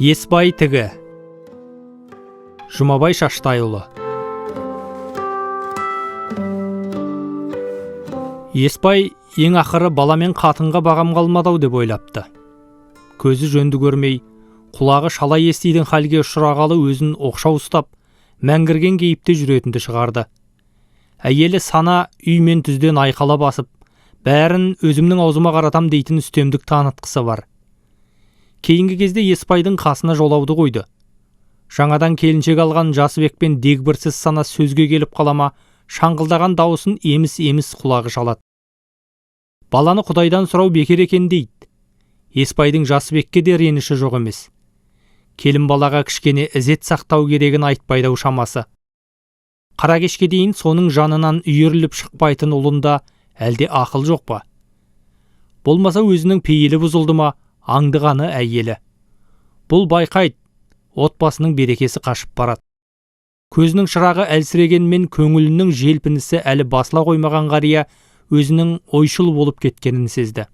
Есбай тігі. Жұмабай Шаштайұлы. Есбай ең ақыры баламен қатынға бағам қалмадау деп ойлапты. Көзі жөнді көрмей, құлағы шала естидің халге ұшырағалы өзін оқшау ұстап, мәңгірген кейіпте жүретінді шығарды. Әйелі Сана үй мен түзден айқала басып, бәрін өзімнің аузыма қаратам дейтін үстемдік танытқысы бар. Кейінгі кезде Есбайдың қасына жолауды қойды. Жаңадан келіншек алған Жасыбекпен дегбірсіз Сана сөзге келіп қалама, шаңғылдаған дауысын еміс-еміс құлағы шалады. Баланы Құдайдан сұрау бекер екен дейді. Есбайдың Жасыбекке де реніші жоқ емес. Келін балаға кішкене ізет сақтау керегін айтпайды шамасы. Қара кешке дейін соның жанынан үйіріліп шықпайтын ұлында әлде ақыл жоқ па? Болмаса өзінің пейілі бұзылды ма, аңдығаны әйелі. Бұл байқайды, отбасының берекесі қашып барады. Көзінің шырағы әлсірегенмен көңілінің желпінісі әлі басыла қоймаған қария өзінің ойшыл болып кеткенін сезді.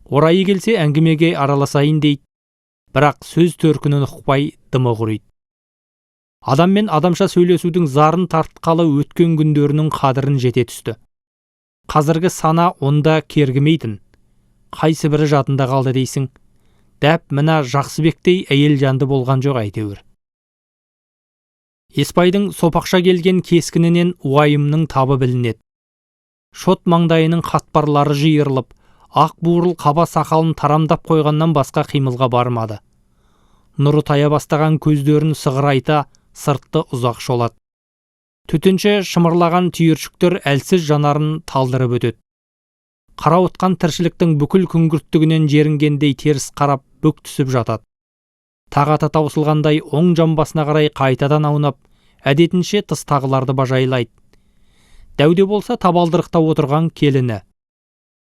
Орайы келсе әңгімеге араласайын дейді, бірақ сөз төркінін ұқпай дымы құрайды. Адаммен адамша сөйлесудің зарын тартқалы өткен күндерінің қадірін жете түсті. Қазіргі Сана онда кергімейтін. Қайсы бірі жадында қалды дейсің? Дәп мына Жақсыбектей әйел жанды болған жоқ әйтеуір. Есбайдың сопақша келген кескінінен уайымның табы білінеді. Шот маңдайының қатпарлары жиырылып, ақ буырыл қаба сақалын тарамдап қойғаннан басқа қимылға бармады. Нұры тая бастаған көздерін сығырайта, сыртты ұзақ шолады. Төтенше шымырлаған түйіршіктер әлсіз жанарын талдырып өтеді. Қара отқан тіршіліктің бүкіл күңгірттігінен жерінгендей теріс қарап бүк түсіп жатады. Тағаты таусылғандай оң жамбасына қарай қайтадан аунап, әдетінше тыстағыларды бажайлайды. Дәуде болса табалдырықта отырған келіні.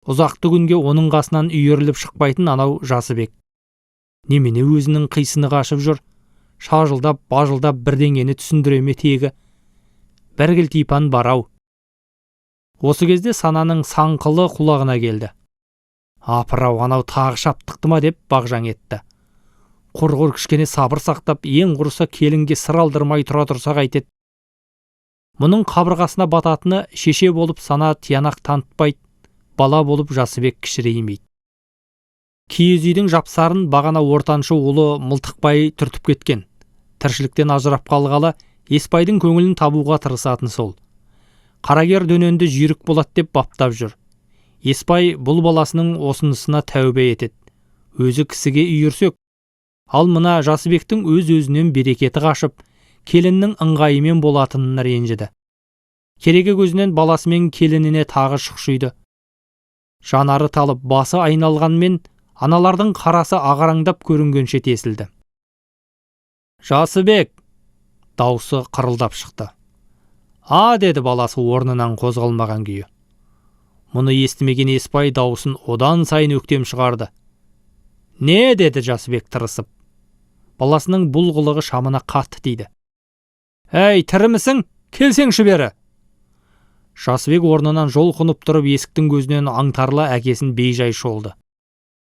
Ұзақты күнге оның қасынан үйіріліп шықпайтын анау Жасыбек. Немене өзінің қисыны қашып жүр, шажылдап, бажылдап бірдеңені түсіндіреме тегі. Бәргіл типан барау. Осы кезде Сананың саңқылы құлағына келді. Апырау, анау тағы шаптықты ма деп бағжаң етті. Құрғыр кішкене сабыр сақтап, ең құрыса келінге сыр алдырмай тұра тұрса қайтеді. Мұның қабырғасына бататыны шеше болып Сана тиянақ танытпайды, бала болып Жасыбек кішіреймейді. Киіз үйдің жапсарын бағана ортаншы ұлы мылтықбай түртіп кеткен. Тіршіліктен ажырап қалғалы Есбайдың көңілін табуға тырысатын сол. Қарагер дөненді жүйрік болады деп баптап жүр. Есбай бұл баласының осынысына тәубе етеді. Өзі кісіге үйірсек, ал мына Жасыбектің өз-өзінен берекеті қашып, келіннің ыңғайымен болатынына ренжіді. Кереге көзінен баласымен келініне тағы шұқшиды. Жанары талып, басы айналғанмен, аналардың қарасы ағараңдап көрінгенше тесілді. Жасыбек! Даусы қырылдап шықты. А, деді баласы орнынан қозғалмаған күйі. Мұны естімеген Есбай даусын одан сайын өктем шығарды. Не, деді Жасыбек тырысып. Баласының бұл қылығы шамына қатты тиді. Әй, тірімісің? Келсеңші бері. Жасыбек орнынан жол құнып тұрып есіктің көзінен аңтарыла әкесін бейжай шолды.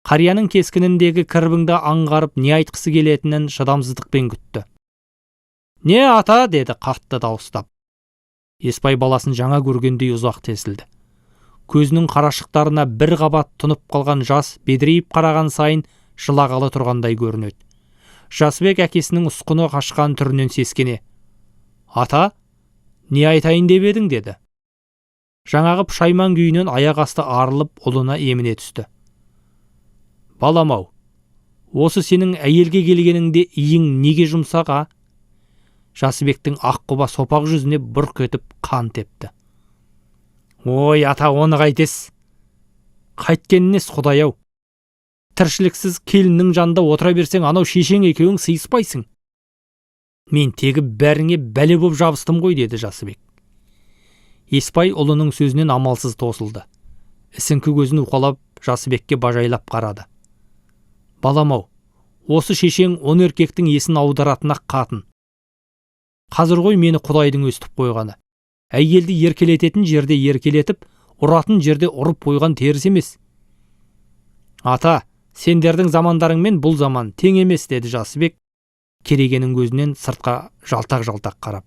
Қарияның кескініндегі кірбіңді аңғарып не айтқысы келетінін шыдамсыздықпен күтті. Не ата, деді қатты дауыстап. Есбай баласын жаңа көргендей ұзақ тесілді. Көзінің қарашықтарына бір қабат тұнып қалған жас бедірейіп қараған сайын жылағалы тұрғандай көрінеді. Жасыбек әкесінің ұсқыны қашқан түрінен сескене. Ата, не айтайын деп едің, деді. Жаңағы пұшайман күйінен аяқ асты арылып ұлына еміне түсті. Балам-ау, осы сенің әйелге келгеніңде иің неге жұмсаға? Жасыбектің аққұба сопақ жүзіне бұрқ етіп қан тепті. Ой, ата, оны қайтес. Қайткенінес Құдай-ау. Тіршіліксіз келіннің жанында отыра берсең, анау шешең екеуің сыйыспайсың. Мен тегі бәріңе бәле боп жабыстым ғой, деді Жасыбек. Есбай ұлының сөзінен амалсыз тосылды. Ісіңкі көзін уқалап Жасыбекке бажайлап қарады. Балам-ау, осы шешең он еркектің есін аударатын-ақ қатын. Қазір ғой мені Құдайдың өстіп қойғаны. Әйелді еркелететін жерде еркелетіп, ұратын жерде ұрып қойған теріс емес. Ата, Сендердің замандарыңмен бұл заман тең емес, деді Жасыбек, керегенің көзінен сыртқа жалтақ-жалтақ қарап.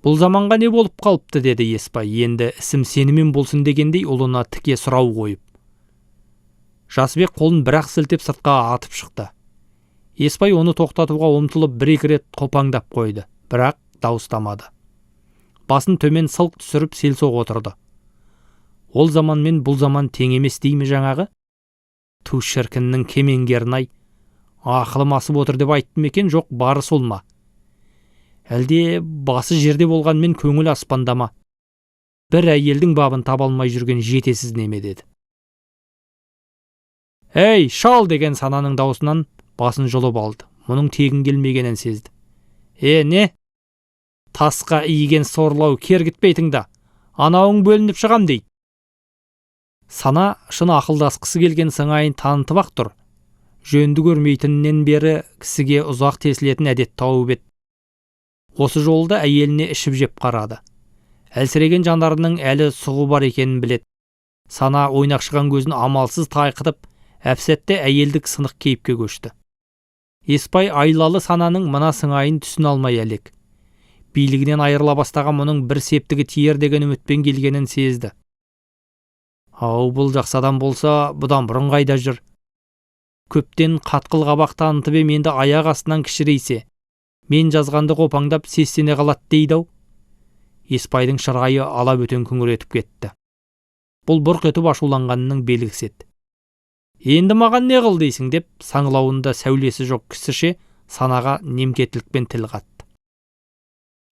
Бұл заманға не болып қалыпты, деді Еспай, енді ісім сенімен болсын дегендей ұлына тіке сұрау қойып. Жасыбек қолын бір-ақ сілтеп сыртқа атып шықты. Еспай оны тоқтатуға ұмтылып бір-екі рет қопаңдап қойды, бірақ дауыстамады. Басын төмен сылқ түсіріп селсоқ отырды. Ол заман мен бұл заман тең емес дейме жаңағы? Ту шіркіннің кемеңгерін-ай, ақылым асып отыр деп айттым екен, жоқ бары сол ма? Әлде басы жерде болғанмен көңіл аспандама. Бір әйелдің бабын таба алмай жүрген жетесіз неме, деді. Әй, шал, деген сананың даусынан басын жұлып алды. Мұның тегін келмегенін сезді. Не? Тасқа иіген сорлау, кергітпейтің да. Анауың бөлініп шығам дейді. Сана шын ақылдасқысы келген сыңайын танытып ақ тұр. Жөнді көрмейтіннен бері кісіге ұзақ тесілетін әдет тауып еді. Осы жолда әйеліне ішіп жеп қарады. Әлсіреген жандарының әлі сұғы бар екенін білет. Сана ойнақшыған көзін амалсыз тайқытып, әпсәтте әйелдік сынық кейіпке көшті. Еспай айлалы Сананың мына сыңайын түсін алмай әлек. Билігінен айырыла бастаған мұның бір септігі тиер деген үмітпен келгенін сезді. Ау, бұл жақсы адам болса, бұдан бұрын қайда жүр? Көптен қатқыл қабақ танытып енді аяқ астынан кішірейсе, мен жазғанды қопаңдап сестене қалады дейді-ау. Еспайдың шырғайы ала бөтен күңіретіп кетті. Бұл бұрқ етіп ашуланғанының белгісі еді. Енді маған не қыл дейсің деп, саңылауында сәулесі жоқ кісіше Санаға немкеттілікпен тіл қатты.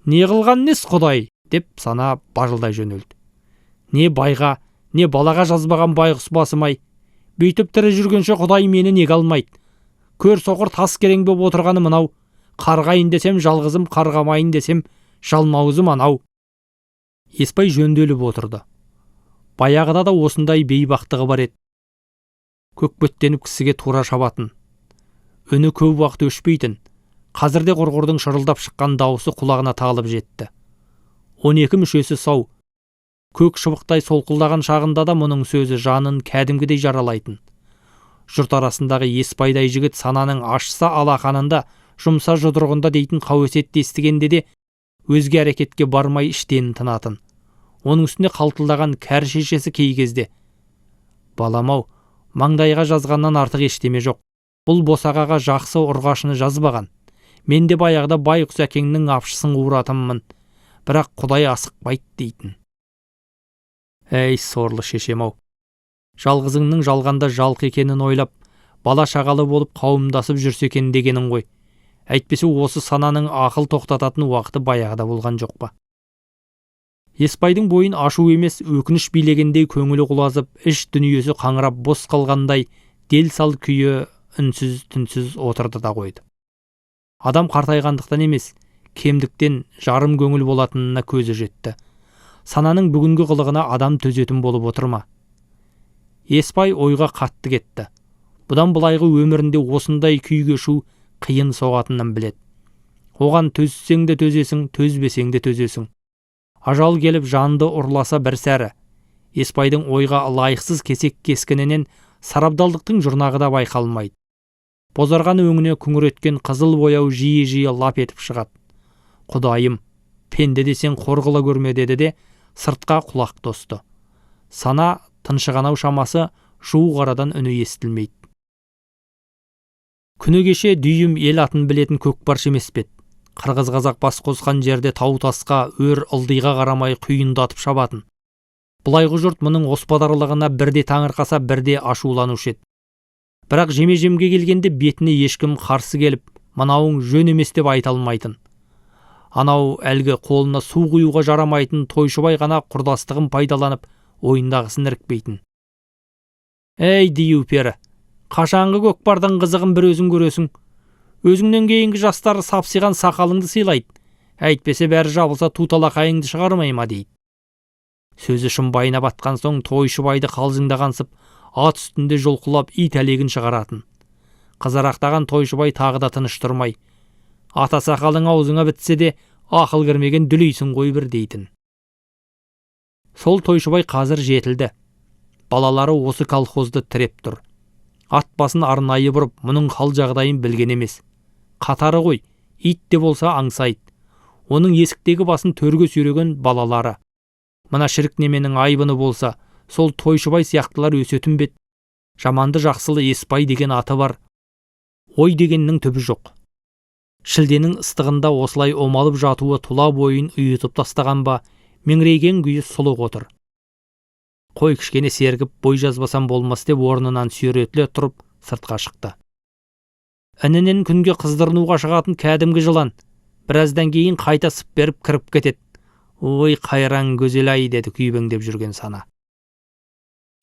Не қылған нес құдай, деп Сана бажылдай жөнелді. Не байға, не балаға жазбаған байғұс басымай. Бүйтіп тірі жүргенше құдай мені неге алмайды. Көр соқыр тас керең боп отырғаны мынау. Қарғайын десем жалғызым, қарғамайын десем жалмауызым анау. Еспай жөнделіп отырды. Баяғыда да осындай бейбақтығы бар еді. Көкбеттеніп кісіге тура шабатын. Үні көп уақыт өшпейтін. Қазірде құрғырдың шырылдап шыққан дауысы құлағына тағылып жетті. 12 мүшесі сау. Көк шыбықтай солқылдаған шағында да мұның сөзі жанын кәдімгідей жаралайтын. Жұрт арасындағы Еспайдай жігіт Сананың ашса алақанында, жұмса жұдырығында дейтін қауесетті естігенде де өзге әрекетке бармай іштен тынатын. Оның үстіне қалтылдаған кәрі шешесі кей кезде: балам-ау, маңдайға жазғаннан артық ештеме жоқ. Бұл босағаға жақсы ұрғашыны жазбаған. Мен де баяғыда байғұс әкеңнің апшысын қуыратынмын. Бірақ құдай асықпайды дейтін. Әй сорлы шешем-ау. Жалғызыңның жалғанда жалқы екенін ойлап, бала шағалы болып қауымдасып жүрсе екен дегенің ғой. Әйтпесе осы Сананың ақыл тоқтататын уақыты баяғыда болған жоқ па? Еспайдың бойын ашу емес, өкініш билегендей көңілі құлазып, іш дүниесі қаңырап бос қалғандай дел сал күйі үнсіз-түнсіз отырды да қойды. Адам қартайғандықтан емес, кемдіктен жарым көңіл болатынына көзі жетті. Сананың бүгінгі қылығына адам төзетін болып отырма? Еспай ойға қатты кетті. Бұдан былайғы өмірінде осындай күй кешу қиын соғатынын білет. Оған төзсең де төзесің, төзбесең де төзесің. Ажал келіп жанды ұрласа бір сәрі. Еспайдың ойға лайықсыз кесек кескінінен сарабдалдықтың жұрнағы да байқалмайды. Бозарған өңіне күңіреткен қызыл бояу жиі-жиі лап етіп шығады. Құдайым, пенде десең қорғыла көрме, деді де сыртқа құлақ тосты. Сана тыншығанау шамасы жуық арадан үні естілмейді. Күні кеше дүйім ел атын білетін көкпаршы емес пе еді? Қырғыз-қазақ бас қосқан жерде тау-тасқа, өр ылдиға қарамай құйындатып шабатын. Бұлайғы жұрт мұның оспадарлығына бірде таңырқаса, бірде ашуланушы еді. Бірақ жеме-жемге келгенде бетіне ешкім қарсы келіп, мынауың жөн емес деп айта алмайтын. Анау әлгі қолына су құюға жарамайтын Тойшыбай ғана құрдастығын пайдаланып, ойындағысын ірікпейтін. Әй дию пері, қашанғы көкпардың қызығын бір өзің көресің. Өзіңнен кейінгі жастар сапсиған сақалыңды сыйлайды. Әйтпесе бәрі жабылса туталақайыңды шығармай ма дейді. Сөзі шымбайына батқан соң Тойшыбайды қалжыңдағансып, ат үстінде жолқылап ит әлегін шығаратын. Қызарақтаған Тойшыбай тағы да тыныш тұрмай: ата сақалың аузыңа бітсе де ақыл кірмеген дүлейсің ғой бір дейтін. Сол Тойшыбай қазір жетілді. Балалары осы колхозды тіреп тұр. ат басын арнайы бұрып, мұның хал жағдайын білген емес. Қатары ғой, ит те болса аңсайды. Оның есіктегі басын төрге сүйреген балалары. Мына шірік неменің айбыны болса, сол Тойшыбай сияқтылар өсетін бет. Жаманды жақсылы Еспай деген аты бар. Ой дегеннің түбі жоқ. Шілденің ыстығында осылай омалып жатуы тұла бойын ұйытып тастаған ба, меңірейген күйі сұлық отыр. Қой кішкене сергіп, бой жазбасам болмас деп орнынан сүйретіле тұрып сыртқа шықты. Інінен күнге қыздырынуға шығатын кәдімгі жылан. Біраздан кейін қайта сып беріп кіріп кетеді. Ой, қайран көзел-ай, деді күйбеңдеп жүрген Сана.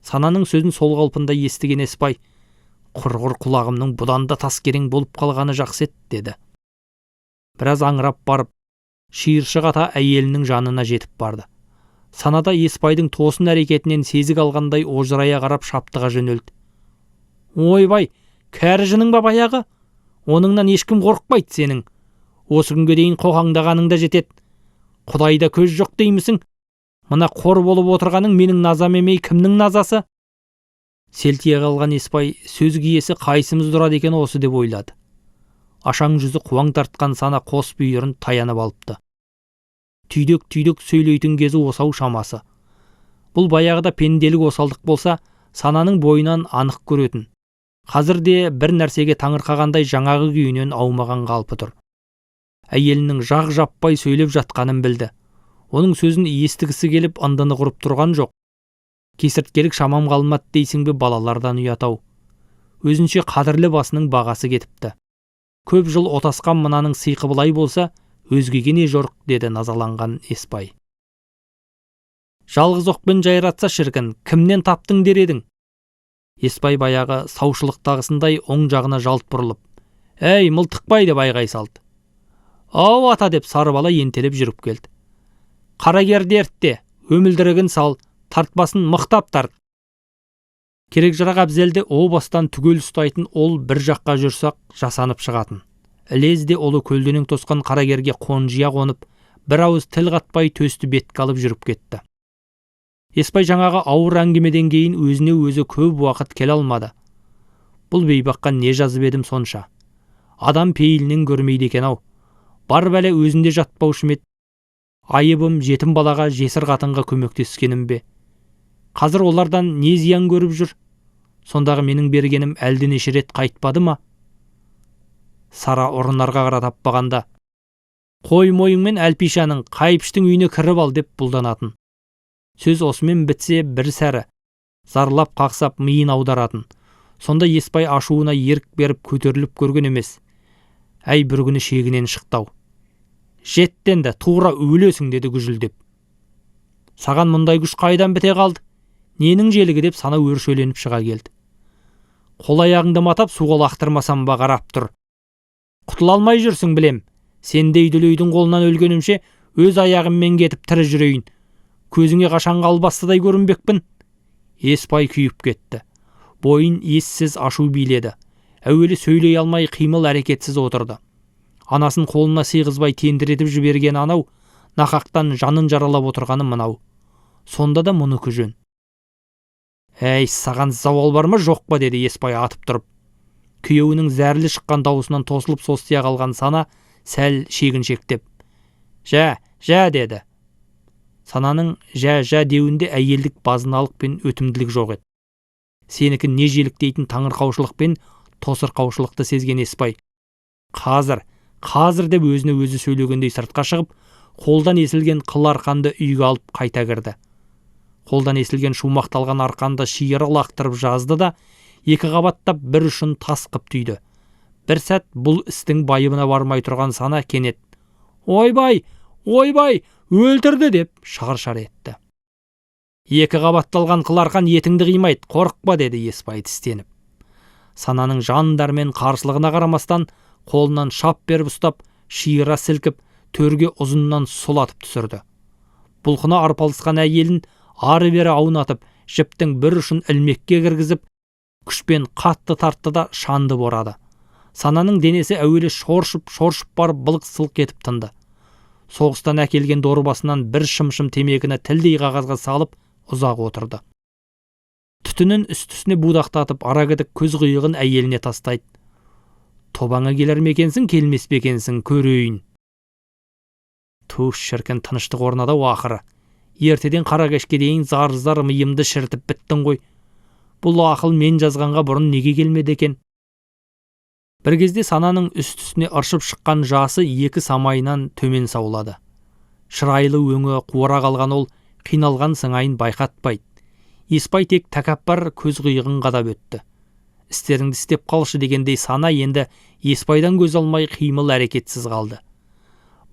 Сананың сөзін сол қалпында естіген Еспай, құрғыр құлағымның бұдан да тас керең болып қалғаны жақсы еді, деді. Біраз аңырап барып, шиыршық ата әйелінің жанына жетіп барды. Санада Еспайдың тосын әрекетінен сезік алғандай ожырая қарап шаптыға жөнелді. Ойбай, кәрі жының ба баяғы? Оныңнан ешкім қорықпайды сенің. Осы күнге дейін қоқаңдағаныңда жетеді. Құдайда көз жоқ деймісің? Мына қор болып отырғаның менің назам емей кімнің назасы? Селтие қалған Еспай сөз киесі қайсымыз тұрады екен осы деп ойлады. Ашаң жүзі қуаң тартқан Сана қос бүйірін таянып алыпты. Түйдек сөйлейтін кезі осау шамасы. Бұл баяғыда пенделік осалдық болса, Сананың бойынан анық көретін. Қазірде бір нәрсеге таңырқағандай жаңағы күйінен аумаған қалпы тұр. Әйелінің жақ-жаппай сөйлеп жатқанын білді. Оның сөзін естігісі келіп ындыны құрып тұрған жоқ. Кесірткелік шамам қалмады дейсің бе, балалардан ұятау. Өзінше қадірлі басының бағасы кетіпті. Көп жыл отасқан мынаның сыйқы былай болса, өзгеге не жорық, деді назаланған Еспай. Жалғыз оқпен жайратса шіркін, кімнен таптың дер едің? Еспай баяғы саушылықтағысындай оң жағына жалт бұрылып, әй, мылтықпай деп айғай салды. Ау ата, деп сары бала ентелеп жүріп келді. Қарагерді ертте, өмілдірігін сал, тартпасын мықтап тарт. Керек жырақ әбзелді о бастан түгел ұстайтын ол бір жаққа жүрсақ жасанып шығатын. Ілезде олы көлденең тосқан қарагерге қонжия қонып, бір ауыз тіл қатпай төсті бетке алып жүріп кетті. Еспай жаңағы ауыр әңгімеден кейін өзіне өзі көп уақыт келе алмады. Бұл бейбаққа не жазып едім сонша? Адам пейілінен көрмейді екен-ау. Бар бәле өзінде жатпаушы ме еді? Айыбым жетім балаға, жесір қатынға көмектескенім бе? Қазір олардан не зиян көріп жүр? Сондағы менің бергенім әлденеше рет қайтпады ма? Сара ұрынарға қара таппағанда, қой мойыңмен әлпишаның қайыпштың үйіне кіріп ал деп бұлданатын. Сөз осымен бітсе бір сәрі, зарлап қақсап миын аударатын. Сонда Еспай ашуына ерік беріп көтеріліп көрген емес. Әй, бір күні шегінен шықтау. Жеттенді, тура өлесің, деді гүжілдеп. Саған мұндай күш қайдан біте қалды? Ненің желігі, деп Сана өршеленіп шыға келді. Қол аяғыңды матап суға лақтырмасам ба, қарап тұр. Құтыла алмай жүрсің білем. Сендей дүлейдің қолынан өлгенімше өз аяғыммен кетіп тірі жүрейін. Көзіңе қашан қалбастыдай көрінбекпін. Еспай күйіп кетті. Бойын ессіз ашу биледі. Әуелі сөйлей алмай қимыл әрекетсіз отырды. Анасын қолына сыйғызбай тендіретіп жіберген анау, нақақтан жанын жаралап отырғаны мынау. Сонда да мұныкі жөн. Әй, саған зауал бар ма жоқ па, деді Еспай атып тұрып. Күйеуінің зәрлі шыққан даусынан тосылып состия қалған Сана сәл шегіншектеп. Жә, деді. Сананың жә деуінде әйелдік базыналық пен өтімділік жоқ еді. Сенікі не желіктейтін таңырқаушылық пен тосырқаушылықты сезген Еспай. Қазір деп өзіне өзі сөйлегендей сыртқа шығып, қолдан есілген қыл арқанды үйге алып қайта кірді. Қолдан есілген шумақталған арқанды шиыры лақтырып жазды да, екі қабаттап бір ұшын тас қып түйді. Бір сәт бұл істің байыбына бармай тұрған Сана кенет, ойбай, өлтірді, деп шығыр-шар етті. Екі қабатталған қыл арқан етіңді қимайды, қорықпа, деді Еспай тістеніп. Сананың жандармен қарсылығына қарамастан, қолынан шап беріп ұстап, шиыра сілкіп, төрге ұзыннан сұлатып түсірді. Бұлқына арпалысқан әйелін ары-бері аунатып, жіптің бір ұшын ілмекке кіргізіп, күшпен қатты тартты да шанды борады. Сананың денесі әуелі шоршып барып былық-сылық етіп тынды. Соғыстан әкелген дорбасынан бір шым темекіні тілдей қағазға салып ұзақ отырды. Түтінін үсті-үстіне будақтатып арагідік көз қиығын әйеліне тастайды. Тобаңа келер мекенсің, келмес бекенсің, көрейін. Туш шіркін, тыныштық орнады ақыры. Ертеден қара кешке дейін зар-зар миымды шіртіп біттің ғой. Бұл ақыл мен жазғанға бұрын неге келмеді екен? Бір кезде сананың үсті-үстіне ыршып шыққан жасы екі самайынан төмен саулады. Шырайлы өңі қуара қалған ол қиналған сыңайын байқатпайды. Еспай тек тәкаппар көз қиығын қадап өтті. Істеріңді істеп қалшы дегендей сана енді Еспайдан көз алмай қимыл әрекетсіз қалды.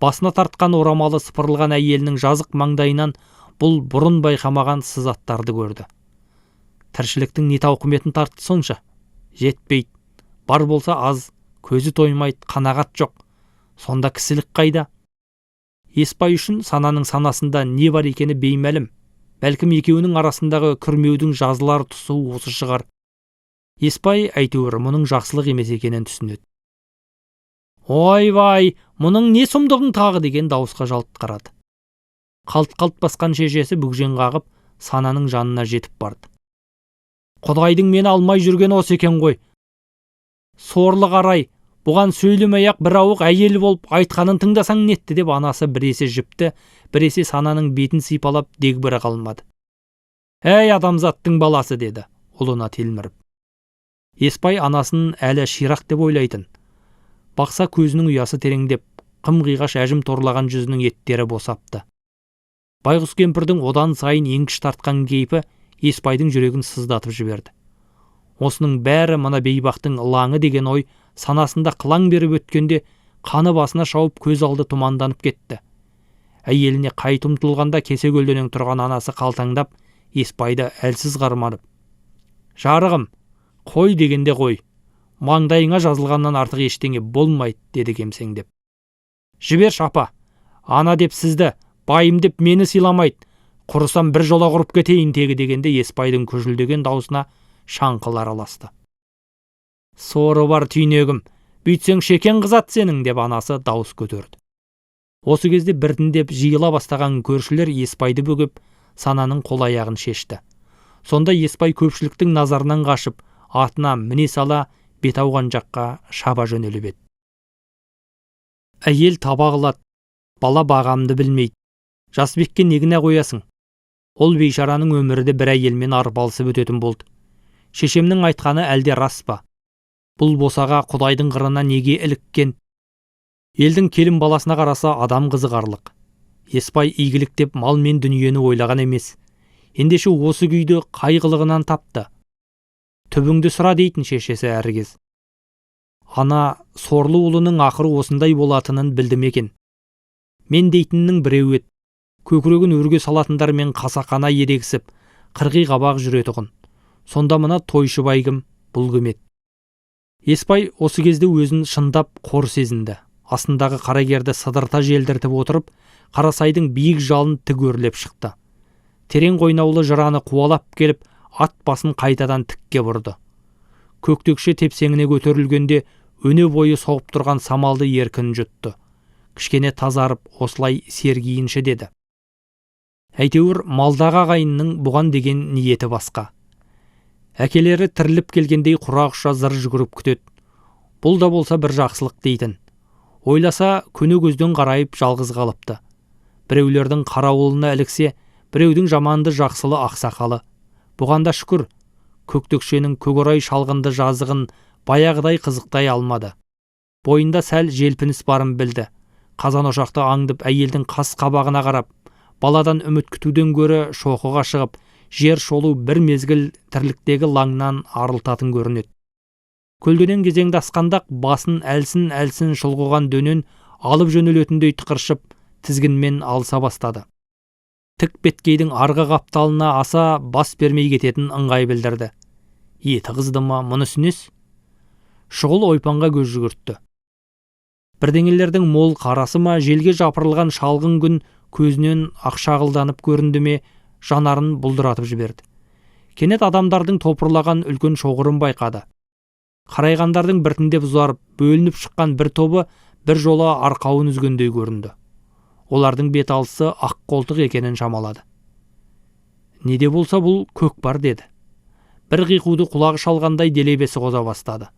Басына тартқан орамалы сыпырылған әйелінің жазық маңдайынан бұл бұрын байқамаған сызаттарды көрді. Тіршіліктің не тауқыметін тартты сонша? Жетпейді. Бар болса аз, көзі тоймайды, қанағат жоқ. Сонда кісілік қайда? Еспай үшін сананың санасында не бар екені беймәлім. Бәлкім екеуінің арасындағы күрмеудің жазылар тұсы осы шығар. Еспай әйтеуір мұның жақсылық емес екенін түсінеді. Ой-вай, мұның не сұмдығың тағы деген дауысқа жалт қарады. Қалт-қалт басқан шешесі бүгжең қағып, сананың жанына жетіп барды. Құдайдың мені алмай жүргені осы екен ғой. Сорлы қарай, бұған сөйлемей-ақ бір ауық әйел болып айтқанын тыңдасаң нетті деп анасы біресе жіпті, біресе сананың бетін сипалап дегбірі қалмады. Әй адамзаттың баласы деді, ұлына телміріп. Еспай анасын әлі ширақ деп ойлайтын. Бақса көзінің ұясы тереңдеп, қым-қиғаш әжім торлаған жүзінің еттері босапты. Байғұс кемпірдің одан сайын еңкіш тартқан кейпі Еспайдың жүрегін сыздатып жіберді. Осының бәрі мына бейбақтың лаңы деген ой санасында қылаң беріп өткенде қаны басына шауып көз алды тұманданып кетті. Әйеліне қайт ұмтылғанда кесе көлденең тұрған анасы қалтаңдап Еспайды әлсіз қарманып: «Жарығым, қой дегенде қой. Маңдайыңа жазылғаннан артық ештеңе болмайды», деді кемсеңдеп. «Жіберші апа, ана деп сізді, байым деп мені сыйламайды. Құрысам бір жола құрып кетейін тегі» дегенде Еспайдың көжілдеген даусына шаңқылар араласты. «Соры бар түйнегім, бүйтсең шекең қызат сенің» деп анасы дауыс көтерді. Осы кезде біртіндеп жиыла бастаған көршілер Еспайды бөгіп, сананың қол-аяғын шешті. Сонда Еспай көпшіліктің назарынан қашып, атына міне сала бет ауған жаққа шаба жөнеліп еді. Әйел таба қылады, бала бағамды білмейді. Жасбекке негіне қоясың? Ол бейшараның өмірі бір әйелмен арпалысып өтетін болды. Шешемнің айтқаны әлде рас па? Бұл босаға Құдайдың қырына неге іліккен? Елдің келін баласына қараса адам қызығарлық. Еспай игілік деп мал мен дүниені ойлаған емес. Ендеше осы күйді қайғылығынан тапты. Түбіңді сұра дейтін шешесі әргез. Ана сорлы ұлының ақыры осындай болатынын білдім екен. Мен дейтіннің біреу еді. Көкірегін өрге салатындармен қасақана ерегісіп, қырғи қабақ жүретұғын. Сонда мына тойшы байгым бұл кім еді? Еспай осы кезде өзін шындап қор сезінді. Астындағы қарагерді сыдырта желдіртіп отырып, Қарасайдың биік жалын тігөрлеп шықты. Терең қойнаулы жыраны қуалап келіп, ат басын қайтадан тікке бұрды. Көктөкше тепсеңіне көтерілгенде өне бойы соғып тұрған самалды еркін жұтты. Кішкене тазарып, осылай сергейінші деді. Әйтеуір малдағы ағайынның бұған деген ниеті басқа. Әкелері тіріліп келгендей құрақ-ұша зыр жүгіріп күтеді. Бұл да болса бір жақсылық дейтін. Ойласа көне көзден қарайып жалғыз қалыпты. Біреулердің қарауылына іліксе, біреудің жаманды жақсылы ақсақалы. Бұғанда шүкір, көктөкшенің көгорай шалғынды жазығын баяғыдай қызықтай алмады. Бойында сәл желпініс барын білді. Қазан ошақты аңдып әйелдің қас қабағына қарап, баладан үміт күтуден гөрі шоқыға шығып, жер шолу бір мезгіл тірліктегі лаңнан арылтатын көрінеді. Көлденең кезеңді асқандақ басын әлсін шұлғыған дөнен алып жөнелетіндей тықыршып, тізгінмен алыса бастады. Тік беткейдің арғы қапталына аса бас бермей кететін ыңғай білдірді. Еті қызды ма, мұны сүнес? Шұғыл ойпанға көз жүгіртті. Бірдеңелердің мол қарасы ма, желге жапырылған шалғын күн көзінен ақшағылданып көрінді ме, жанарын бұлдыратып жіберді. Кенет адамдардың топырлаған үлкен шоғырын байқады. Қарайғандардың біртіндеп ұзарып, бөлініп шыққан бір тобы бір жола арқауын үзгендей көрінді. Олардың бет алысы ақ қолтық екенін шамалады. Неде болса бұл көкпар деді. бір қиқуды құлағы шалғандай делебесі қоза бастады.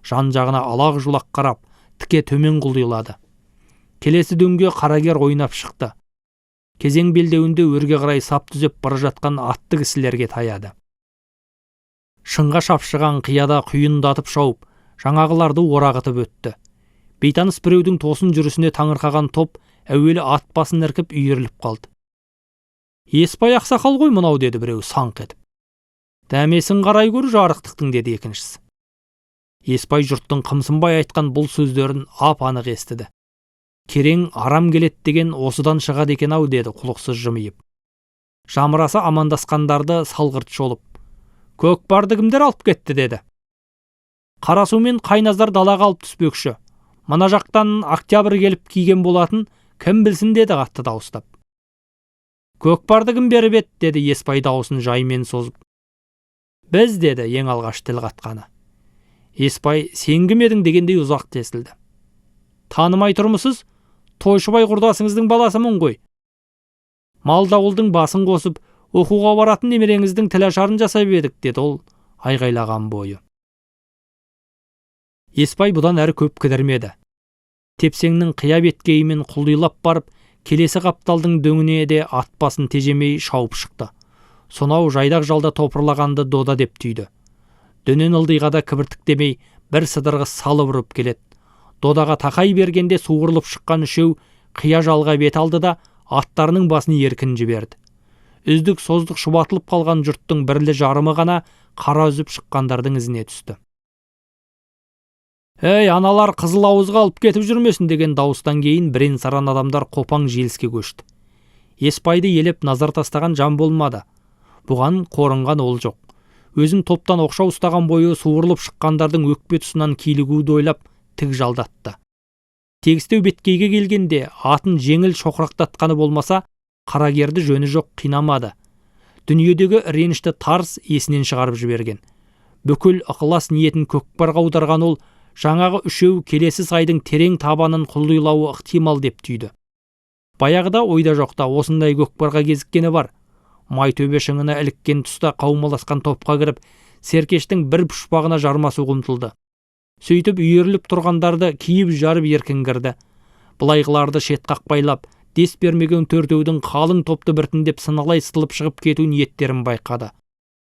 Жан-жағына алақ-жұлақ қарап, тіке төмен құлдилады. Келесі дөңге қарагер ойнап шықты. Кезең белдеуінде өрге қарай сап түзеп бара жатқан атты кісілерге таяды. Шыңға шапшыған қияда құйындатып шауып, жаңағыларды орағытып өтті. Бейтаныс біреудің тосын жүрісіне таңырқаған топ әуелі ат басын іркіп үйіріліп қалды. Еспай ақсақал ғой мынау, деді біреу саңқ етіп. Дәмесін қарай көр жарықтықтың, деді екіншісі. Еспай жұрттың қымсынбай айтқан бұл сөздерін ап-анық естіді. Керең арам келет деген осыдан шығады екен ау, деді құлықсыз жымиып. Жамыраса амандасқандарды салғырт шолып. Көкпарды кімдер алып кетті, деді. Қарасу мен Қайназар далаға алып түспекші. Мына жақтан Октябрь келіп киген болатын, кім білсін, деді қатты дауыстап. Көкпарды кім беріп еді, деді Еспай дауысын жаймен созып. Біз, деді ең алғаш тіл қатқаны. Еспай сен кім едің дегендей ұзақ тесілді. Танымай тұрмысыз? Тойшыбай құрдасыңыздың баласымын ғой. Малдауылдың басын қосып, оқуға баратын немереңіздің тілашарын жасап едік, деді ол айғайлаған бойы. Еспай бұдан әрі көп кідірмеді. Тепсеңнің қия беткейімен құлдилап барып, келесі қапталдың дөңіне де ат басын тежемей шауып шықты. Сонау жайдақ жалда топырлағанды дода деп түйді. Дөнен ылдиғада кібіртіктемей бір сыдырғы салып ұрып келеді. Додаға тақай бергенде суғырылып шыққан үшеу қия жалға бет алды да аттарының басын еркін жіберді. Үздік создық шұбатылып қалған жұрттың бірлі жарымы ғана қара үзіп шыққандардың ізіне түсті. Ей, аналар қызыл ауызға алып кетіп жүрмесін деген дауыстан кейін бірен-саран адамдар қопаң желіске көшті. Еспайды елеп назар тастаған жан болмады. Бұған қорынған ол жоқ. Өзін топтан оқшау ұстаған бойы суырылып шыққандардың өкпе тұсынан килігуді ойлап тік жалдатты. Тегістеу беткейге келгенде атын жеңіл шоқырақтатқаны болмаса, қарагерді жөні жоқ қинамады. Дүниедегі ренішті тарс есінен шығарып жіберген. Бүкіл ықылас ниетін көкпарға аударған ол, жаңағы үшеу келесі сайдың терең табанын құлдилауы ықтимал деп түйді. Баяғыда ойда жоқта осындай көкпарға кезіккені бар. Майтөбе шыңына іліккен тұста қаумаласқан топқа кіріп, серкештің бір пұшпағына жармасу ұмтылды. Сөйтіп үйіріліп тұрғандарды киіп жарып еркін кірді. Былайғыларды шет қақпайлап, дес бермеген төртеудің қалың топты біртіндеп сыналай сытылып шығып кету ниеттерін байқады.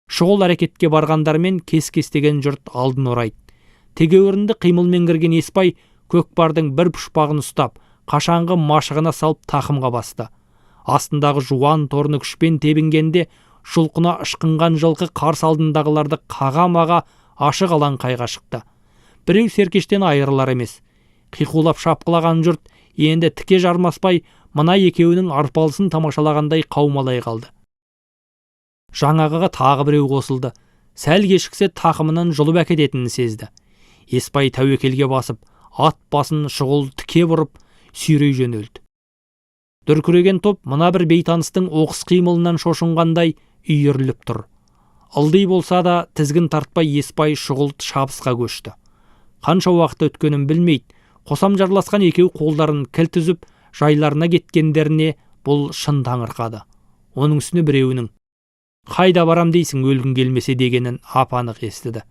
Шұғыл әрекетке барғандармен кес-кестеген жұрт алдын орайды. Тегеурінді қимылмен кірген Еспай көкпардың бір пұшпағын ұстап, қашанғы машығына салып тақымға басты. Астындағы жуан торны күшпен тебінгенде, жұлқына ышқынған жылқы қарсы алдындағыларды қаға-маға ашық алаңқайға шықты. Біреу серкештен айырылар емес. Қиқулап шапқылаған жұрт енді тіке жармаспай, мына екеуінің арпалысын тамашалағандай қаумалай қалды. Жаңағыға тағы біреу қосылды. Сәл кешіксе тақымынан жұлып әкететінін сезді. Еспай тәуекелге басып, ат басын шұғыл тіке бұрып, сүйрей жөнелді. Дүркіреген топ мына бір бейтаныстың оқыс қимылынан шошынғандай үйіріліп тұр. Ылдый болса да тізгін тартпай Еспай шұғыл шабысқа көшті. Қанша уақыт өткенін білмейді. Қосам жарласқан екеу қолдарын кілт үзіп, жайларына кеткендеріне бұл шын таңырқады. Оның үстіне біреуінің «Қайда барам дейсің, өлгің келмесе» дегенін ап-анық естіді.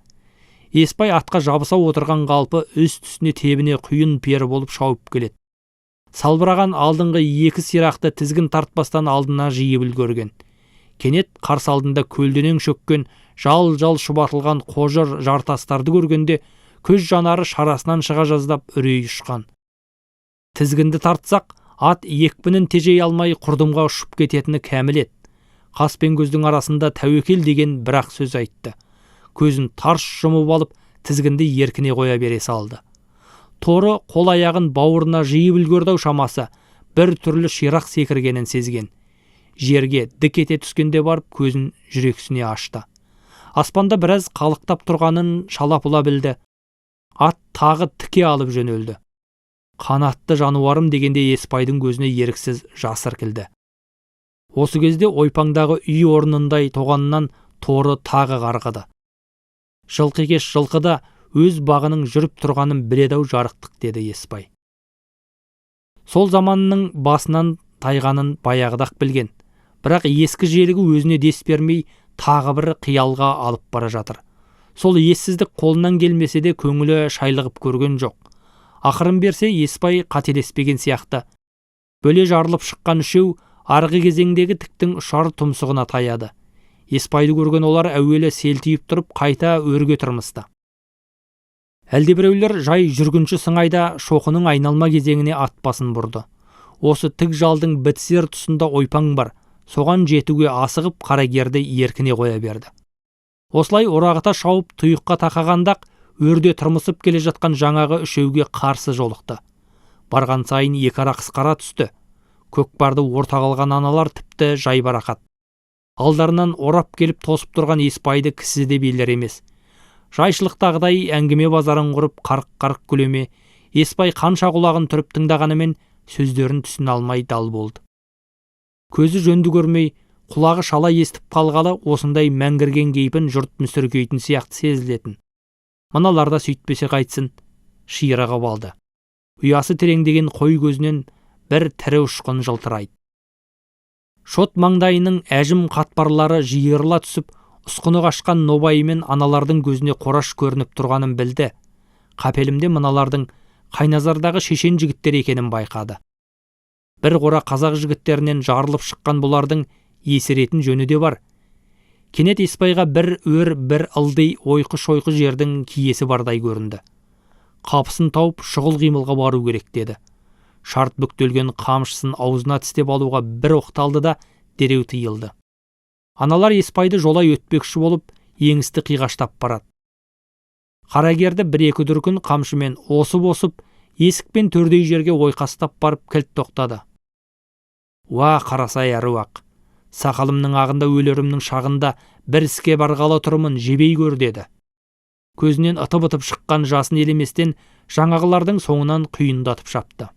Еспай атқа жабыса отырған қалпы үст-үстіне тебіне құйын пері болып шауып келеді. Салбыраған алдыңғы екі сирақты тізгін тартпастан алдына жиып үлгерген. Кенет қарсы алдында көлденең шөккен жал-жал шұбатылған қожыр жартастарды көргенде көз жанары шарасынан шыға жаздап үрей ұшқан. Тізгінді тартсақ, ат екпінін тежей алмай құрдымға ұшып кететіні кәміл еді. Қас пен көздің арасында тәуекел деген бір-ақ сөз айтты. Көзін тарс жұмып алып, тізгінді еркіне қоя бере салды. Торы қол аяғын бауырына жиып үлгерді шамасы, бір түрлі ширақ секіргенін сезген. Жерге дік ете түскенде барып көзін жүрексіне ашты. Аспанда біраз қалықтап тұрғанын шала-пұла білді. Ат тағы тіке алып жөнелді. Қанатты жануарым дегенде Еспайдың көзіне еріксіз жас іркілді. Осы кезде ойпаңдағы үй орнындай тоғаннан торы тағы қарғыды. Жылқыкеш жылқыда өз бағының жүріп тұрғанын біледі-ау жарықтық, деді Еспай. Сол заманның басынан тайғанын баяғыдақ білген. Бірақ ескі желігі өзіне дес бермей тағы бір қиялға алып бара жатыр. Сол ессіздік қолынан келмесе де көңілі шайлығып көрген жоқ. Ақырын берсе Еспай қателеспеген сияқты. Бөле жарылып шыққан үшеу арғы кезеңдегі тіктің ұшар тұмсығына таяды. Еспайды көрген олар әуелі селтиіп тұрып қайта өрге тұрмысты. Әлдебіреулер жай жүргінші сыңайда шоқының айналма кезеңіне ат басын бұрды. Осы тік жалдың бітсер тұсында ойпаң бар, соған жетуге асығып қарагерді еркіне қоя берді. Осылай орағыта шауып тұйыққа тақағандақ өрде тұрмысып келе жатқан жаңағы үшеуге қарсы жолықты. Барған сайын екі ара қысқара түсті. Көкпарды орта қалған аналар тіпті жайбарақат. Алдарынан орап келіп тосып тұрған Еспайды кісі де билер емес. Жайшылықтағыдай әңгіме базарын құрып қарқ-қарқ күлеме, Еспай қанша құлағын түріп тыңдағанымен сөздерін түсіне алмай дал болды. Көзі жөнді көрмей, құлағы шала естіп қалғалы осындай мәңгірген кейпін жұрт мүсіркейтін сияқты сезілетін. Мыналарда сөйтпесе қайтсын, шиырығып алды. Ұясы тереңдеген қой көзінен бір тірі ұшқын жылтырайды. Шот маңдайының әжім қатпарлары жиырыла түсіп, ұсқыны қашқан нобайымен аналардың көзіне қораш көрініп тұрғанын білді. Қапелімде мыналардың Қайназардағы шешен жігіттер екенін байқады. Бір қора қазақ жігіттерінен жарылып шыққан бұлардың есіретін жөні де бар. Кенет Еспайға бір өр, бір ылдый ойқы-шойқы жердің киесі бардай көрінді. Қапысын тауып шұғыл қимылға бару керек деді. Шарт бүктелген қамшысын аузына тістеп алуға бір оқталды да дереу тыйылды. Аналар Еспайды жолай өтпекші болып еңісті қиғаштап барады. Қарагерді бір-екі дүркін қамшымен осып-осып, есік пен төрдей жерге ойқастап барып кілт тоқтады. Уа қарасай әруақ, сақалымның ағында өлерімнің шағында бір іске барғалы тұрмын, жебей көр деді. Көзінен ытып-ытып шыққан жасын елеместен жаңағылардың соңынан құйындатып шапты.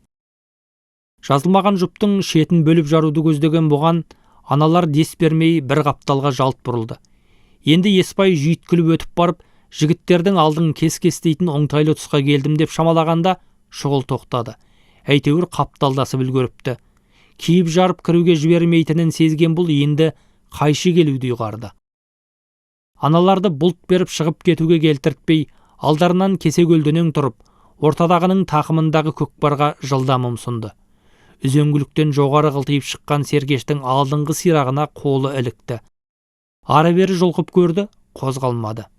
Жазылмаған жұптың шетін бөліп жаруды көздеген бұған аналар дес бермей бір қапталға жалт бұрылды. Енді Еспай жүйткіліп өтіп барып, жігіттердің алдын кес-кестейтін оңтайлы тұсқа келдім деп шамалағанда шұғыл тоқтады. Әйтеуір қапталдасып үлгеріпті. Киіп жарып кіруге жібермейтінін сезген бұл енді қайшы келуді ұйғарды. Аналарды бұлт беріп шығып кетуге келтіртпей, алдарынан кесе көлденең тұрып, ортадағының тақымындағы көкпарға жылдам ұмсынды. Үзеңгіліктен жоғары қылтиып шыққан сергештің алдыңғы сирағына қолы ілікті. Ары-бері жұлқып көрді, қозғалмады.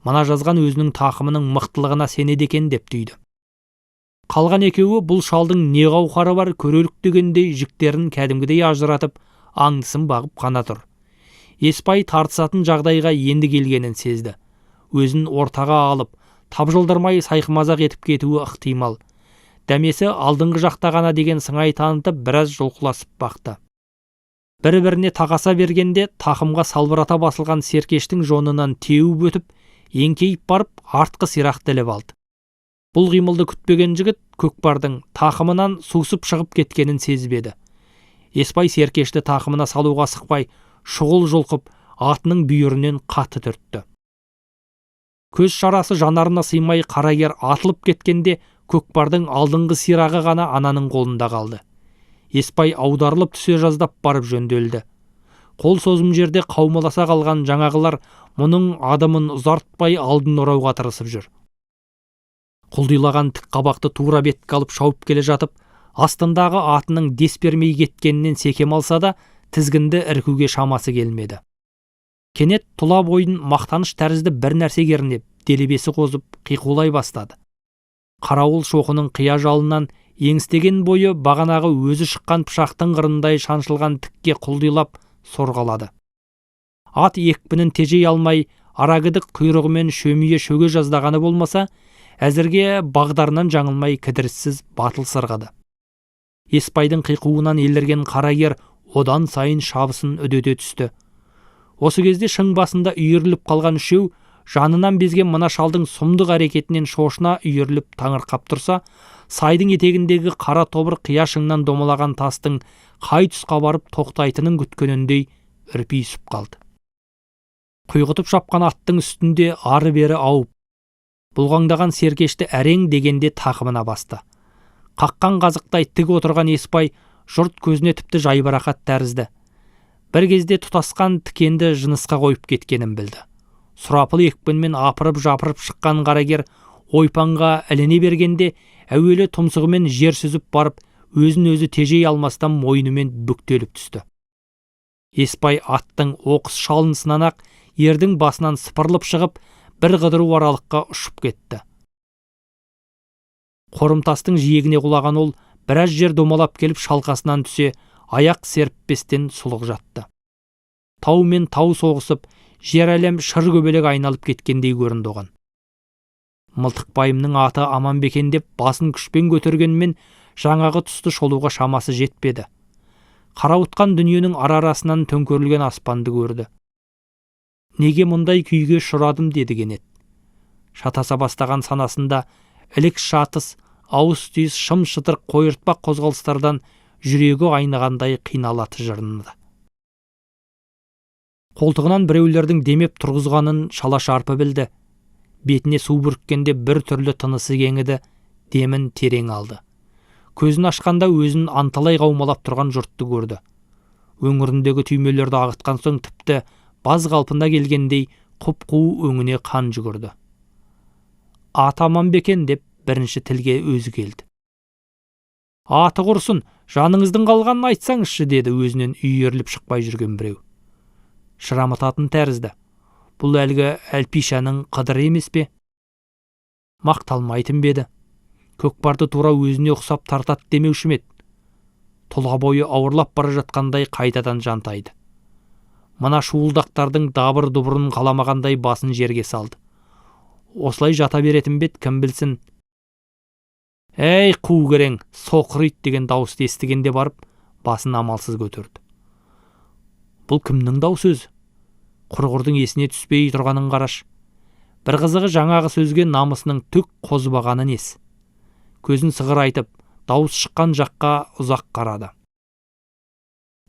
Мына жазған өзінің тақымының мықтылығына сенеді екен деп түйді. Қалған екеуі бұл шалдың не қауқары бар көрелік дегендей жіктерін кәдімгідей ажыратып, аңдысын бағып қана тұр. Еспай тартысатын жағдайға енді келгенін сезді. Өзін ортаға алып, тапжылдырмай сайқымазақ етіп кетуі ықтимал. Дәмесі алдыңғы жақта ғана деген сыңай танытып біраз жұлқыласып бақты. Бір-біріне тағаса бергенде тақымға салбырата басылған серкештің жонынан теуіп өтіп, еңкейіп барып артқы сирақты іліп алды. Бұл қимылды күтпеген жігіт көкпардың тақымынан сусып шығып кеткенін сезбеді. Еспай серкешті тақымына салуға сықпай, шұғыл жұлқып, атының бүйірінен қатты түртті. Көз шарасы жанарына сыймай қарагер атылып кеткенде көкпардың алдыңғы сирағы ғана ананың қолында қалды. Еспай аударылып түсе жаздап барып жөнделді. Қол созым жерде қаумаласа қалған жаңағылар мұның адымын ұзартпай алдын орауға тырысып жүр. Құлдилаған тік қабақты тура бетке алып шауып келе жатып, астындағы атының дес бермей кеткенінен секем алса да, тізгінді іркуге шамасы келмеді. Кенет тұла бойын мақтаныш тәрізді бір нәрсе кернеп, делебесі қозып, қиқулай бастады. Қарауыл шоқының қия жалынан еңістеген бойы бағанағы өзі шыққан пышақтың қырындай шаншылған тікке құлдилап сорғалады. Ат екпінін тежей алмай, арагідік құйрығымен шөмие шөге жаздағаны болмаса, әзірге бағдарынан жаңылмай кідіріссіз батыл сырғады. Еспайдың қиқуынан елірген қарагер одан сайын шабысын үдете түсті. Осы кезде шың басында үйіріліп қалған үшеу, жанынан безген мына шалдың сұмдық әрекетінен шошына үйіріліп таңырқап тұрса, сайдың етегіндегі қара тобыр қия шыңнан домалаған тастың қай тұсқа барып тоқтайтынын күткеніндей үрпиісіп қалды. Құйғытып шапқан аттың үстінде ары-бері ауып, бұлғаңдаған серкешті әрең дегенде тақымына басты. Қаққан қазықтай тік отырған Еспай жұрт көзіне тіпті жайбарақат тәрізді. Бір кезде тұтасқан тікенді жынысқа қойып кеткенін білді. Сұрапыл екпінмен апырып-жапырып шыққан қарагер ойпанға іліне бергенде әуелі тұмсығымен жер сүзіп барып, өзін өзі тежей алмастан мойнымен бүктеліп түсті. Еспай аттың оқыс шалынысынан ақ ердің басынан сыпырылып шығып, бір қыдыру аралыққа ұшып кетті. Қорымтастың жиегіне құлаған ол біраз жер домалап келіп шалқасынан түсе, аяқ серіппестен сұлық жатты. Тау мен тау соғысып, жер әлем шыр көбелек айналып кеткендей көрінді оған. Мылтықбайымның аты аман бекен деп басын күшпен көтергенмен жаңағы тұсты шолуға шамасы жетпеді. Қарауытқан дүниенің ара-арасынан төңкерілген аспанды көрді. Неге мұндай күйге ұшырадым деді кенет. Шатаса бастаған санасында ілік шатыс, ауыз түйіс шым-шытыр қойыртпақ қозғалыстардан жүрегі айнығандай қиналаты жырынды. Қолтығынан біреулердің демеп тұрғызғанын шала шарпы білді. Бетіне су бүріккенде бір түрлі тынысы кеңіді, демін терең алды. Көзін ашқанда өзін анталай қаумалап тұрған жұртты көрді. Өңіріндегі түймелерді ағытқан соң тіпті баз қалпында келгендей құп-қу өңіне қан жүгірді. Аты аман бекен деп бірінші тілге өзі келді. Аты құрсын, жаныңыздың қалғанын айтсаңызшы, деді өзінен үйіріліп шықпай жүрген біреу. Шырамытатын тәрізді. Бұл әлгі әлпишаның қыдыры емес пе? Мақталмайтын беді. Көкпарды тура өзіне ұқсап тартат демеуші ме еді? Тұлға бойы ауырлап бара жатқандай қайтадан жантайды. Мына шуылдақтардың дабыр-дұбырын қаламағандай басын жерге салды. Осылай жата беретін бет, кім білсін. «Әй, қу керең, соқырит» деген дауысты естігенде барып, басын амалсыз көтерді. Бұл кімнің даусы өзі? Құрғырдың есіне түспей тұрғанын қараш. Бір қызығы жаңағы сөзге намысының түк қозбағаны несі. Көзін сығырайтып, дауыс шыққан жаққа ұзақ қарады.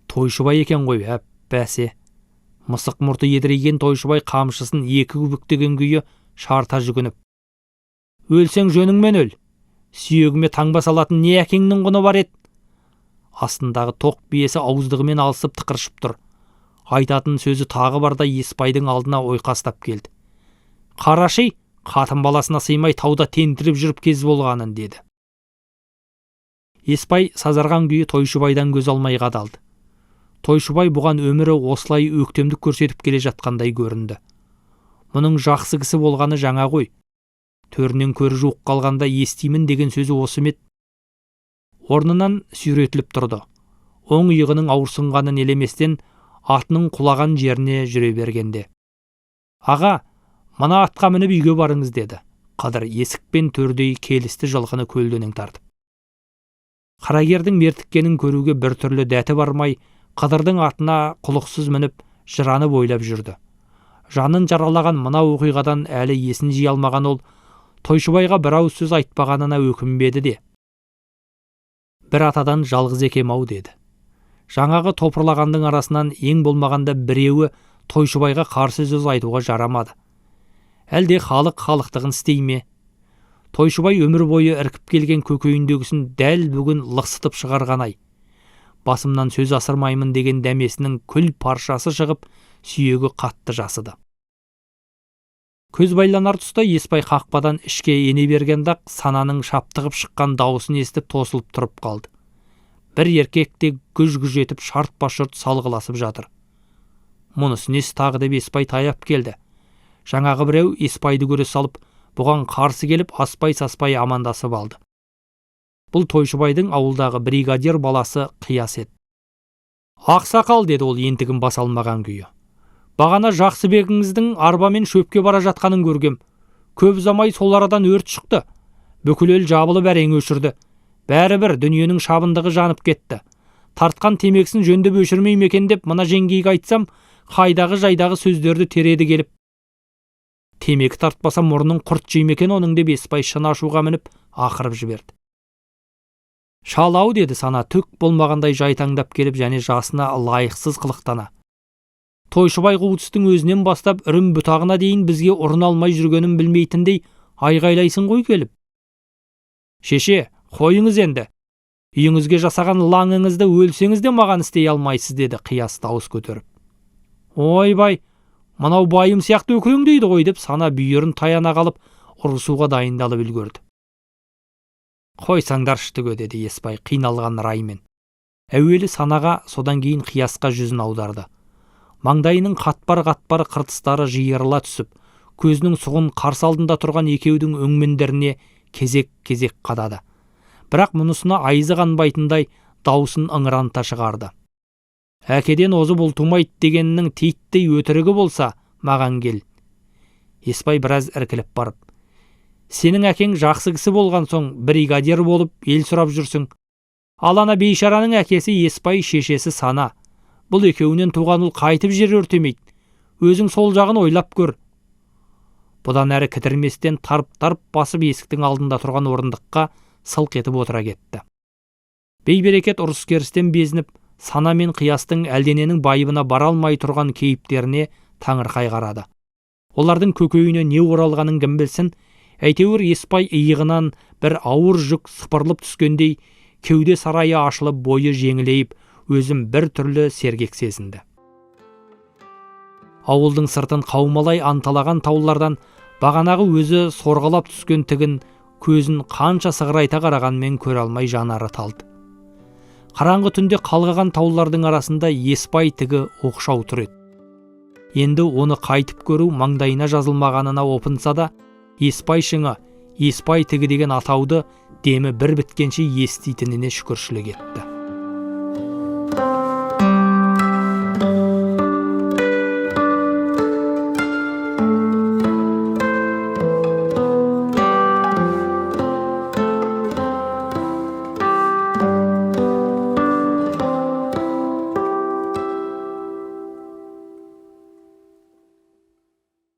Тойшыбай екен ғой, бәсе. Мысық мұрты едірейген Тойшыбай қамшысын екі күбіктеген күйі шарта жүгініп. Өлсең жөніңмен өл. Сүйегіме таңба салатын не әкеңнің құны бар еді? Астындағы тоқ биесі ауыздығымен алысып тықыршып тұр. Айтатын сөзі тағы барда Еспайдың алдына ойқастап келді. Қараши, қатын баласына сыймай тауда тентіріп жүріп кез болғанын, деді. Еспай сазарған күйі Тойшыбайдан көз алмай қадалды. Тойшыбай бұған өмірі осылай өктемдік көрсетіп келе жатқандай көрінді. Мұның жақсы кісі болғаны жаңа ғой. Төрінен көрі жуық қалғанда естимін деген сөзі осы мет. Орнынан сүйретіліп тұрды. Оң иығының ауырсынғанын елеместен атының құлаған жеріне жүре бергенде. Аға, мына атқа мініп үйге барыңыз, деді. Қадыр есікпен төрдей келісті жылқыны көлденең тартып. Қарагердің мертіккенін көруге бір түрлі дәті бармай, Қадырдың атына құлықсыз мініп, жыраны бойлап жүрді. Жанын жаралаған мына оқиғадан әлі есін жи алмаған ол, Тойшыбайға бір ауыз сөз айтпағанына өкінбеді де. Бір атадан жалғыз екем-ау, деді. Жаңағы топырлағандың арасынан ең болмағанда біреуі Тойшыбайға қарсы сөз айтуға жарамады. Әлде халық халықтығын істей ме? Тойшыбай өмір бойы іркіп келген көкейіндегісін дәл бүгін лықсытып шығарған-ай. Басымнан сөз асырмаймын деген дәмесінің күл паршасы шығып, сүйегі қатты жасыды. Көз байланар тұста Еспай қақпадан ішке ене бергенде сананың шаптығып шыққан дауысын естіп тосылып тұрып қалды. Бір еркек те гүж-гүж етіп шарт-башырт салғыласып жатыр. Мұнысы несі тағы деп Еспай таяп келді. Жаңағы біреу Еспайды көре салып, бұған қарсы келіп аспай-саспай амандасып алды. Бұл Тойшыбайдың ауылдағы бригадир баласы Қияс еді. Ақсақал, деді ол ентігін баса алмаған күйі. Бағана Жақсыбегіңіздің арбамен шөпке бара жатқанын көргем. Көп ұзамай сол арадан өрт шықты. Бүкіл ел жабылып әрең өшірді. Бәрібір дүниенің шабындығы жанып кетті. Тартқан темексін жөндеп өшірмей мекен деп мына жеңгейге айтсам, қайдағы-жайдағы сөздерді тереді келіп. Темекі тартпаса мұрның құрт жеймекен оның деп Еспай шын ашуға мініп ақырып жіберді. Шалау, деді сана түк болмағандай жайтаңдап келіп және жасына лайықсыз қылықтана. Тойшыбай қуытыстың өзінен бастап үрім бұтағына дейін бізге ұрын алмай жүргенін білмейтіндей айғайлайсың ғой келіп. Шеше, қойыңыз енді. Үйіңізге жасаған лаңыңызды өлсеңіз де маған істей алмайсыз, деді қияс дауыс көтеріп. Ойбай, мынау байым сияқты өкіреңдейді ғой, деп Сана бүйірін таяна қалып ұрысуға дайындалып үлгерді. Қойсаңдаршы түге, деді Еспай қиналған раймен. Әуелі Санаға, содан кейін қиясқа жүзін аударды. Маңдайының қатпар-қатпар қыртыстары жиырыла түсіп, көзінің сұғын қарсы алдында тұрған екеудің өңмендеріне кезек-кезек қадады. Бірақ мұнысына айызы қанбайтындай даусын ыңыранта шығарды. Әкеден озы бұлтумайды дегеннің титтей өтірігі болса, маған кел. Еспай біраз іркіліп барып. Сенің әкең жақсы кісі болған соң бригадир болып ел сұрап жүрсің. Ал ана бейшараның әкесі Еспай, шешесі Сана. Бұл екеуінен туған ұл қайтып жер өртемейді. Өзің сол жағын ойлап көр. Бұдан әрі кідірместен тарп-тарп басып есіктің алдында тұрған орындыққа сылқ етіп отыра кетті. Бейберекет ұрыс керістен безініп, Сана мен қиястың әлдененің байыбына бара алмай тұрған кейіптеріне таңырқай қарады. Олардың көкейіне не оралғанын кім білсін, әйтеуір Еспай иығынан бір ауыр жүк сыпырылып түскендей, кеуде сарайы ашылып, бойы жеңілейіп, өзім бір түрлі сергек сезінді. Ауылдың сыртын қаумалай анталаған таулардан бағанағы өзі сорғалап түскен тігін көзін қанша сығырайта қарағанмен көре алмай жанары талды. Қараңғы түнде қалғыған таулардың арасында Еспай тігі оқшау тұр еді. Енді оны қайтып көру маңдайына жазылмағанына опынса да, Еспай шыңы, Еспай тігі деген атауды демі бір біткенше еститініне шүкіршілік етті.